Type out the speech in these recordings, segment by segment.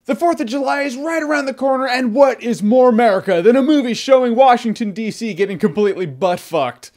The 4th of July is right around the corner, and what is more America than a movie showing Washington, D.C. getting completely butt-fucked?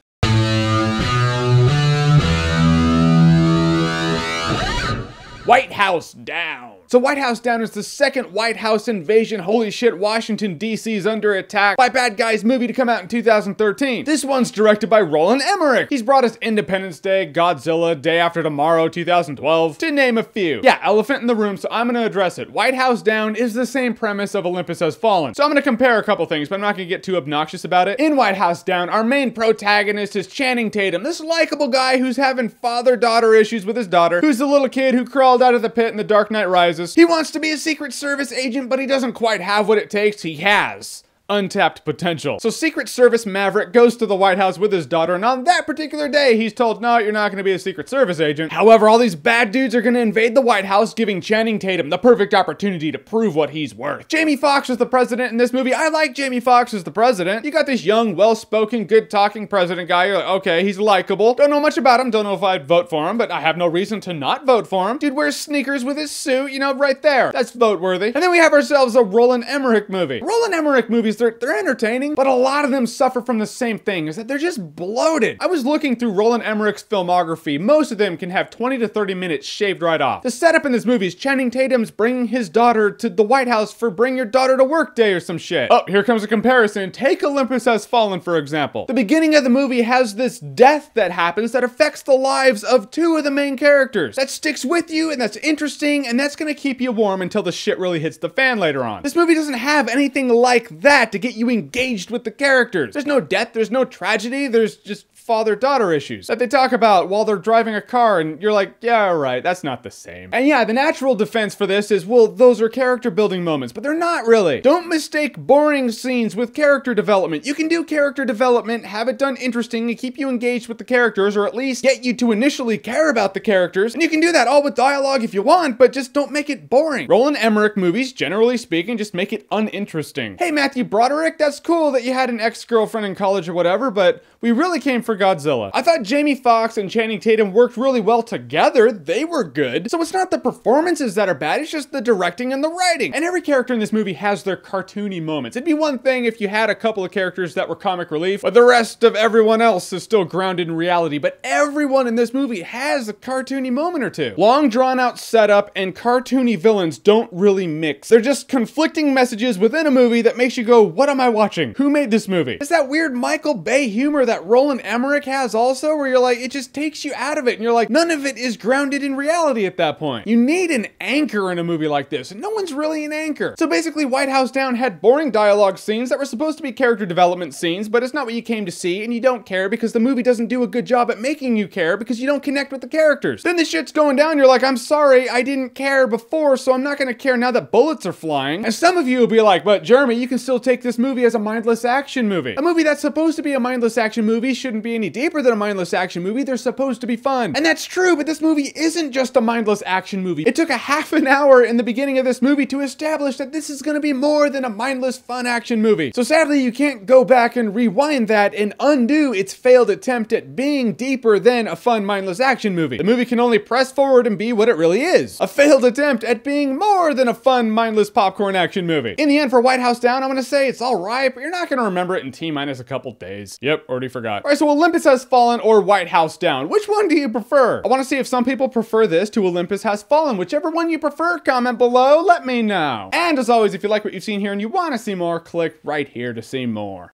White House Down. So White House Down is the second White House invasion, holy shit, Washington DC's under attack by bad guys movie to come out in 2013. This one's directed by Roland Emmerich. He's brought us Independence Day, Godzilla, Day After Tomorrow 2012, to name a few. Yeah, elephant in the room, so I'm gonna address it. White House Down is the same premise of Olympus Has Fallen. So I'm gonna compare a couple things, but I'm not gonna get too obnoxious about it. In White House Down, our main protagonist is Channing Tatum, this likable guy who's having father-daughter issues with his daughter, who's the little kid who crawled out of the pit in The Dark Knight Rises. He wants to be a Secret Service agent, but he doesn't quite have what it takes. He has untapped potential. So Secret Service Maverick goes to the White House with his daughter, and on that particular day, he's told, no, you're not going to be a Secret Service agent. However, all these bad dudes are going to invade the White House, giving Channing Tatum the perfect opportunity to prove what he's worth. Jamie Foxx is the president in this movie. I like Jamie Foxx as the president. You got this young, well-spoken, good-talking president guy. You're like, okay, he's likable. Don't know much about him. Don't know if I'd vote for him, but I have no reason to not vote for him. Dude wears sneakers with his suit, you know, right there. That's vote-worthy. And then we have ourselves a Roland Emmerich movie. Roland Emmerich movies, they're entertaining, but a lot of them suffer from the same thing, is that they're just bloated. I was looking through Roland Emmerich's filmography. Most of them can have 20 to 30 minutes shaved right off. The setup in this movie is Channing Tatum's bringing his daughter to the White House for Bring Your Daughter to Work Day or some shit. Oh, here comes a comparison. Take Olympus Has Fallen, for example. The beginning of the movie has this death that happens that affects the lives of two of the main characters. That sticks with you, and that's interesting, and that's gonna keep you warm until the shit really hits the fan later on. This movie doesn't have anything like that to get you engaged with the characters. There's no death, there's no tragedy, there's just father-daughter issues that they talk about while they're driving a car, and you're like, yeah, right, that's not the same. And yeah, the natural defense for this is, well, those are character building moments, but they're not really. Don't mistake boring scenes with character development. You can do character development, have it done interesting, and keep you engaged with the characters, or at least get you to initially care about the characters, and you can do that all with dialogue if you want, but just don't make it boring. Roland Emmerich movies, generally speaking, just make it uninteresting. Hey, Matthew Broderick, that's cool that you had an ex-girlfriend in college or whatever, but we really came for Godzilla. I thought Jamie Foxx and Channing Tatum worked really well together. They were good. So it's not the performances that are bad, it's just the directing and the writing. And every character in this movie has their cartoony moments. It'd be one thing if you had a couple of characters that were comic relief, but the rest of everyone else is still grounded in reality. But everyone in this movie has a cartoony moment or two. Long drawn out setup and cartoony villains don't really mix. They're just conflicting messages within a movie that makes you go, what am I watching? Who made this movie? It's that weird Michael Bay humor that Roland Emmerich has also, where you're like, it just takes you out of it, and you're like, none of it is grounded in reality at that point. You need an anchor in a movie like this, and no one's really an anchor. So basically, White House Down had boring dialogue scenes that were supposed to be character development scenes, but it's not what you came to see, and you don't care because the movie doesn't do a good job at making you care because you don't connect with the characters. Then the shit's going down, you're like, I'm sorry, I didn't care before, so I'm not gonna care now that bullets are flying. And some of you will be like, but Jeremy, you can still take this movie as a mindless action movie. A movie that's supposed to be a mindless action movie shouldn't be any deeper than a mindless action movie. They're supposed to be fun. And that's true, but this movie isn't just a mindless action movie. It took a half an hour in the beginning of this movie to establish that this is gonna be more than a mindless fun action movie. So sadly, you can't go back and rewind that and undo its failed attempt at being deeper than a fun mindless action movie. The movie can only press forward and be what it really is. A failed attempt at being more than a fun mindless popcorn action movie. In the end, for White House Down, I'm gonna say it's alright, but you're not gonna remember it in T-minus a couple days. Yep, already forgot. Alright, so Olympus Has Fallen or White House Down? Which one do you prefer? I want to see if some people prefer this to Olympus Has Fallen. Whichever one you prefer, comment below, let me know. And as always, if you like what you've seen here and you want to see more, click right here to see more.